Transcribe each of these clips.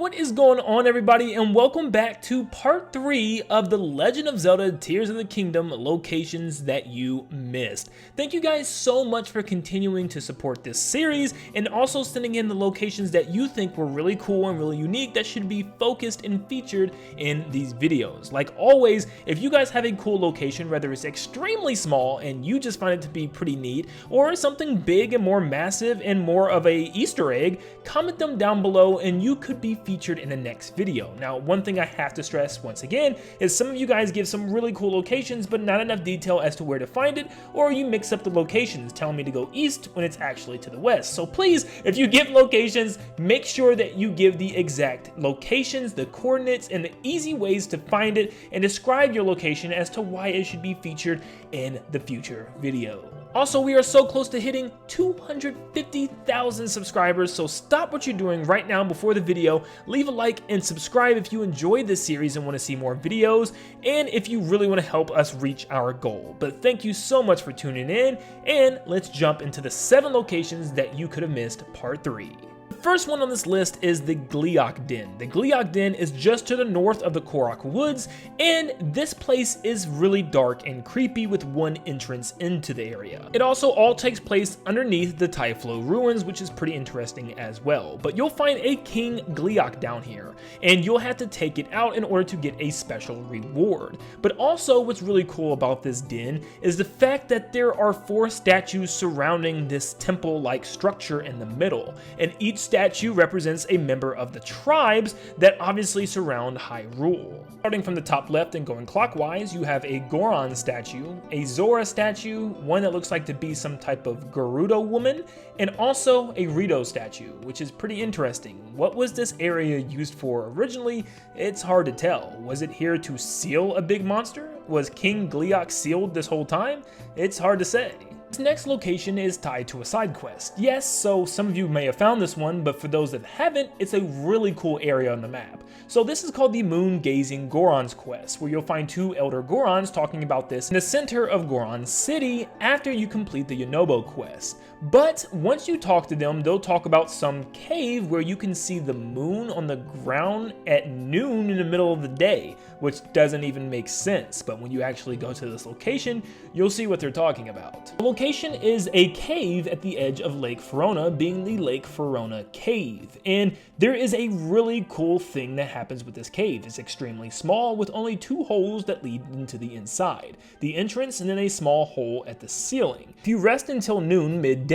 What is going on, everybody, and welcome back to part 3 of the Legend of Zelda Tears of the Kingdom locations that you missed. Thank you guys so much for continuing to support this series and also sending in the locations that you think were really cool and really unique that should be focused and featured in these videos. Like always, if you guys have a cool location, whether it's extremely small and you just find it to be pretty neat, or something big and more massive and more of a Easter egg, comment them down below and you could be featured in the next video. Now, one thing I have to stress once again is some of you guys give some really cool locations but not enough detail as to where to find it, or you mix up the locations telling me to go east when it's actually to the west. So please, if you give locations, make sure that you give the exact locations, the coordinates, and the easy ways to find it, and describe your location as to why it should be featured in the future video. Also, we are so close to hitting 250,000 subscribers, so stop what you're doing right now before the video, leave a like and subscribe if you enjoyed this series and want to see more videos, and if you really want to help us reach our goal. But thank you so much for tuning in, and let's jump into the 7 locations that you could have missed part 3. The first one on this list is the Gliac Den. The Gliac Den is just to the north of the Korok Woods, and this place is really dark and creepy with one entrance into the area. It also all takes place underneath the Typhlo ruins, which is pretty interesting as well. But you'll find a King Gliac down here, and you'll have to take it out in order to get a special reward. But also what's really cool about this den is the fact that there are 4 statues surrounding this temple-like structure in the middle, and each statue represents a member of the tribes that obviously surround Hyrule. Starting from the top left and going clockwise, you have a Goron statue, a Zora statue, one that looks like to be some type of Gerudo woman, and also a Rito statue, which is pretty interesting. What was this area used for originally? It's hard to tell. Was it here to seal a big monster? Was King Gliac sealed this whole time? It's hard to say. This next location is tied to a side quest. Yes, so some of you may have found this one, but for those that haven't, it's a really cool area on the map. So this is called the Moon Gazing Gorons quest, where you'll find 2 Elder Gorons talking about this in the center of Goron City after you complete the Yonobo quest. But once you talk to them, they'll talk about some cave where you can see the moon on the ground at noon in the middle of the day, which doesn't even make sense. But when you actually go to this location, you'll see what they're talking about. The location is a cave at the edge of Lake Verona, being the Lake Verona Cave. And there is a really cool thing that happens with this cave. It's extremely small with only 2 holes that lead into the inside. The entrance and then a small hole at the ceiling. If you rest until noon midday,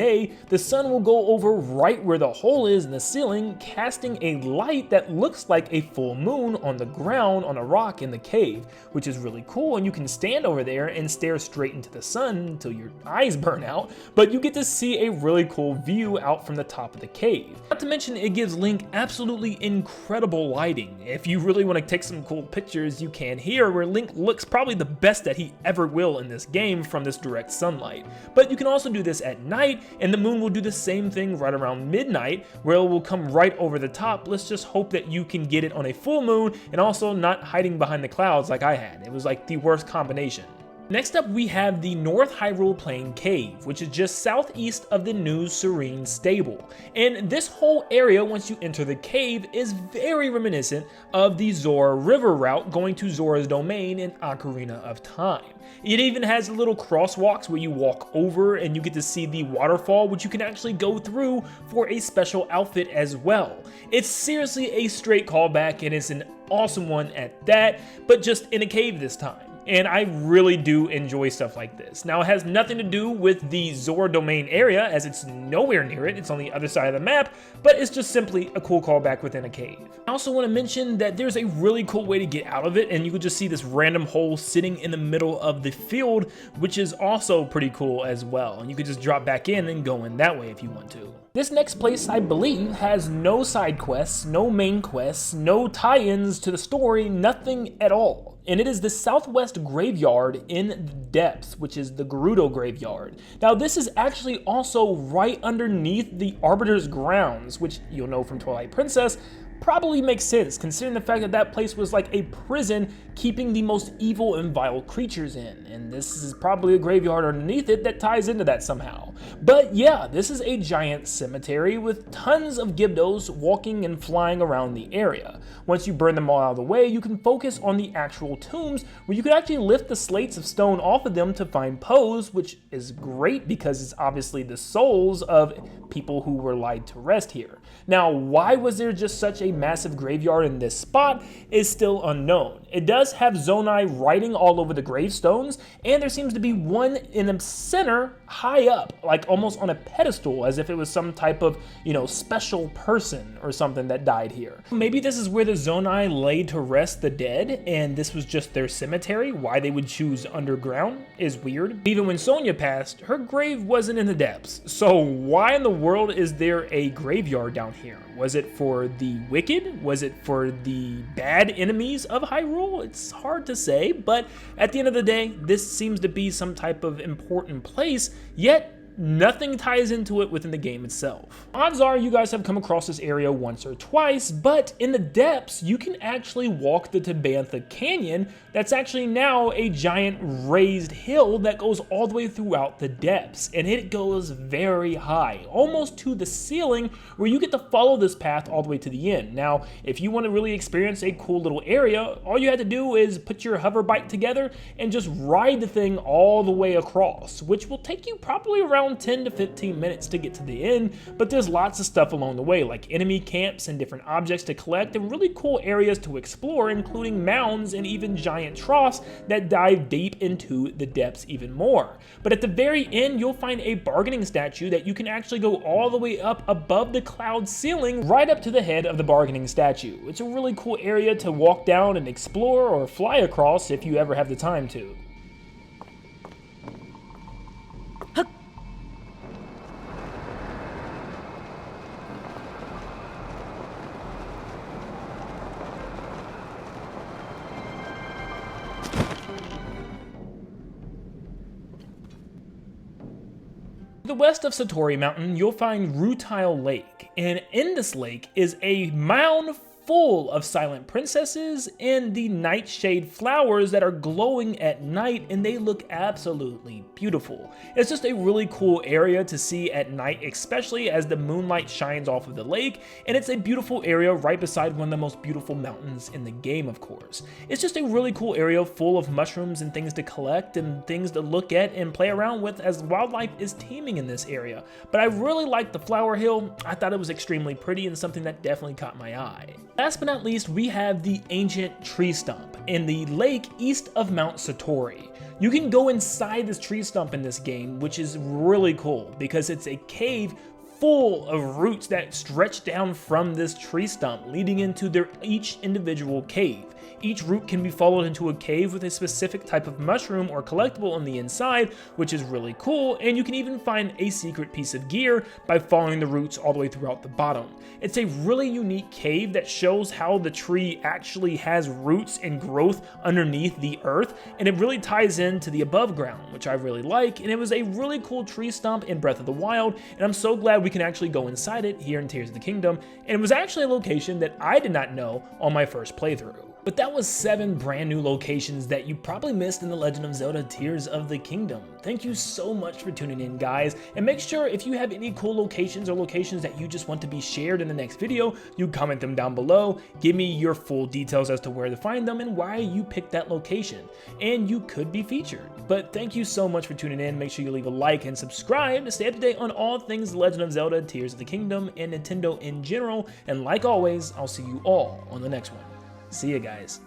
the sun will go over right where the hole is in the ceiling, casting a light that looks like a full moon on the ground on a rock in the cave, which is really cool, and you can stand over there and stare straight into the sun until your eyes burn out, but you get to see a really cool view out from the top of the cave. Not to mention, it gives Link absolutely incredible lighting. If you really want to take some cool pictures, you can here, where Link looks probably the best that he ever will in this game from this direct sunlight. But you can also do this at night, and the moon will do the same thing right around midnight, where it will come right over the top. Let's just hope that you can get it on a full moon and also not hiding behind the clouds like I had. It was like the worst combination. Next up, we have the North Hyrule Plain Cave, which is just southeast of the new Serene Stable. And this whole area, once you enter the cave, is very reminiscent of the Zora River route going to Zora's Domain in Ocarina of Time. It even has little crosswalks where you walk over and you get to see the waterfall, which you can actually go through for a special outfit as well. It's seriously a straight callback, and it's an awesome one at that, but just in a cave this time. And I really do enjoy stuff like this. Now, it has nothing to do with the Zora Domain area, as it's nowhere near it. It's on the other side of the map, but it's just simply a cool callback within a cave. I also want to mention that there's a really cool way to get out of it, and you can just see this random hole sitting in the middle of the field, which is also pretty cool as well. And you can just drop back in and go in that way if you want to. This next place, I believe, has no side quests, no main quests, no tie-ins to the story, nothing at all. And it is the Southwest Graveyard in the Depths, which is the Gerudo Graveyard. Now, this is actually also right underneath the Arbiter's grounds, which you'll know from Twilight Princess probably makes sense considering the fact that that place was like a prison keeping the most evil and vile creatures in, and this is probably a graveyard underneath it that ties into that somehow. But yeah, this is a giant cemetery with tons of Gibdos walking and flying around the area. Once you burn them all out of the way, you can focus on the actual tombs where you can actually lift the slates of stone off of them to find Pose, which is great because it's obviously the souls of people who were laid to rest here. Now, why was there just such a massive graveyard in this spot is still unknown. It does have Zonai writing all over the gravestones, and there seems to be one in the center high up, like almost on a pedestal, as if it was some type of, special person or something that died here. Maybe this is where the Zonai laid to rest the dead, and this was just their cemetery. Why they would choose underground is weird. Even when Sonia passed, her grave wasn't in the depths. So why in the world is there a graveyard down here? Was it for the wicked? Was it for the bad enemies of Hyrule? It's hard to say, but at the end of the day, this seems to be some type of important place, yet nothing ties into it within the game itself. Odds are you guys have come across this area once or twice, but in the depths, you can actually walk the Tabantha Canyon that's actually now a giant raised hill that goes all the way throughout the depths, and it goes very high, almost to the ceiling, where you get to follow this path all the way to the end. Now, if you want to really experience a cool little area, all you have to do is put your hover bike together and just ride the thing all the way across, which will take you probably around 10 to 15 minutes to get to the end, but there's lots of stuff along the way, like enemy camps and different objects to collect and really cool areas to explore, including mounds and even giant troughs that dive deep into the depths even more. But at the very end, you'll find a bargaining statue that you can actually go all the way up above the cloud ceiling, right up to the head of the bargaining statue. It's a really cool area to walk down and explore or fly across if you ever have the time to. To the west of Satori Mountain, you'll find Rutile Lake, and in this lake is a mound full of silent princesses and the nightshade flowers that are glowing at night, and they look absolutely beautiful. It's just a really cool area to see at night, especially as the moonlight shines off of the lake, and it's a beautiful area right beside one of the most beautiful mountains in the game, of course. It's just a really cool area full of mushrooms and things to collect and things to look at and play around with, as wildlife is teeming in this area. But I really liked the flower hill. I thought it was extremely pretty and something that definitely caught my eye. Last but not least, we have the ancient tree stump in the lake east of Mount Satori. You can go inside this tree stump in this game, which is really cool because it's a cave full of roots that stretch down from this tree stump, leading into each individual cave. Each root can be followed into a cave with a specific type of mushroom or collectible on the inside, which is really cool, and you can even find a secret piece of gear by following the roots all the way throughout the bottom. It's a really unique cave that shows how the tree actually has roots and growth underneath the earth, and it really ties into the above ground, which I really like, and it was a really cool tree stump in Breath of the Wild, and I'm so glad we can actually go inside it here in Tears of the Kingdom, and it was actually a location that I did not know on my first playthrough. But that was 7 brand new locations that you probably missed in The Legend of Zelda Tears of the Kingdom. Thank you so much for tuning in, guys, and make sure if you have any cool locations or locations that you just want to be shared in the next video, you comment them down below, give me your full details as to where to find them and why you picked that location, and you could be featured. But thank you so much for tuning in. Make sure you leave a like and subscribe to stay up to date on all things The Legend of Zelda Tears of the Kingdom and Nintendo in general, and like always, I'll see you all on the next one. See ya, guys.